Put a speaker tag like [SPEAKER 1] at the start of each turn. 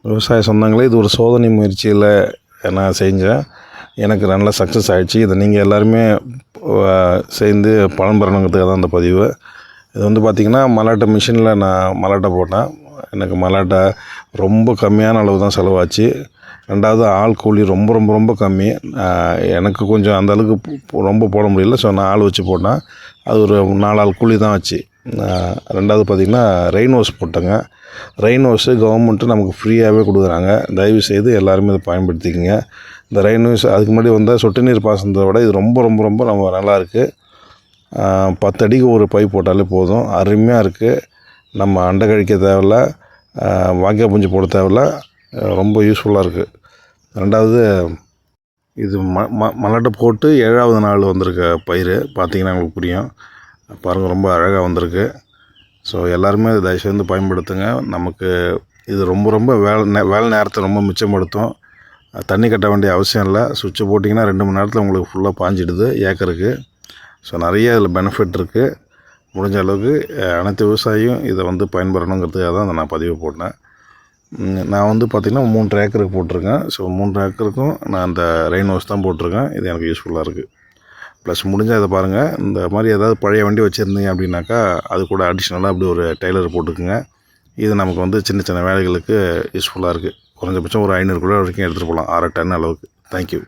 [SPEAKER 1] விவசாய சொந்தங்களே, இது ஒரு சோதனை முயற்சியில் நான் செஞ்சேன். எனக்கு நல்ல சக்ஸஸ் ஆகிடுச்சு. இதை நீங்கள் எல்லாருமே சேர்ந்து பலன் பெறணுங்கிறதுக்காக தான் இந்த பதிவு. இது வந்து பார்த்திங்கன்னா, மல்லாட்டை மிஷினில் நான் மல்லாட்டை போட்டேன். எனக்கு மல்லாட்டை ரொம்ப கம்மியான அளவு தான் செலவாச்சு. ரெண்டாவது ஆள் கூலி ரொம்ப ரொம்ப ரொம்ப கம்மி. எனக்கு கொஞ்சம் அந்த அளவுக்கு ரொம்ப போட முடியல. ஸோ நான் ஆள் வச்சு போட்டேன். அது ஒரு 4 ஆள் கூலி தான் ஆச்சு. ரெண்டாவது பார்த்திங்கன்னா, ரெயின் ஹோஸ் போட்டேங்க. ரெயின் ஹோஸு கவர்மெண்ட்டு நமக்கு ஃப்ரீயாகவே கொடுக்குறாங்க. தயவுசெய்து எல்லாருமே இதை பயன்படுத்திக்கங்க. இந்த ரெயின் ஹோஸ் அதுக்கு முன்னாடி வந்தால் சொட்டு நீர் பாசனத்தை விட இது ரொம்ப ரொம்ப ரொம்ப நம்ம நல்லாயிருக்கு. 10 அடிக்கு ஒரு பைப் போட்டாலே போதும். அருமையாக இருக்குது. நம்ம அண்டை கழிக்க தேவையில்ல, வாய்க்கால் பூஞ்சி போட தேவையில்ல. ரொம்ப யூஸ்ஃபுல்லாக இருக்குது. ரெண்டாவது, இது மல்லாட்டை போட்டு 7ஆவது நாள் வந்திருக்க பயிர். பார்த்திங்கன்னா உங்களுக்கு புரியும். பாருங்கள், ரொம்ப அழகாக வந்திருக்கு. ஸோ எல்லாருமே இதை தயவுசெய்து பயன்படுத்துங்க. நமக்கு இது ரொம்ப ரொம்ப வேலை நேரத்தை ரொம்ப மிச்சப்படுத்தும். தண்ணி கட்ட வேண்டிய அவசியம் இல்லை. சுவிட்சை போட்டிங்கன்னா 2 மணி நேரத்தில் உங்களுக்கு ஃபுல்லாக பாஞ்சிடுது ஏக்கருக்கு. ஸோ நிறைய இதில் பெனிஃபிட் இருக்குது. முடிஞ்ச அளவுக்கு அனைத்து விவசாயியும் இதை வந்து பயன்பெறணுங்கிறதுக்காக தான் நான் பதிவு போட்டேன். நான் வந்து பார்த்திங்கன்னா 3 ஏக்கருக்கு போட்டிருக்கேன். ஸோ 3 ஏக்கருக்கும் நான் அந்த ரெயின் ஹோஸ் தான் போட்டிருக்கேன். இது எனக்கு யூஸ்ஃபுல்லாக இருக்குது. ப்ளஸ் முடிஞ்சால் இதை பாருங்கள், இந்த மாதிரி ஏதாவது பழைய வண்டி வச்சுருந்தீங்க அப்படின்னாக்கா அது கூட அடிஷ்னலாக அப்படி ஒரு டெய்லர் போட்டுக்குங்க. இது நமக்கு வந்து சின்ன சின்ன வேலைகளுக்கு யூஸ்ஃபுல்லாக இருக்குது. குறைஞ்சபட்சம் ஒரு 500 கிலோ வரைக்கும் எடுத்துகிட்டு போகலாம், 6 டன் அளவுக்கு. தேங்க்யூ.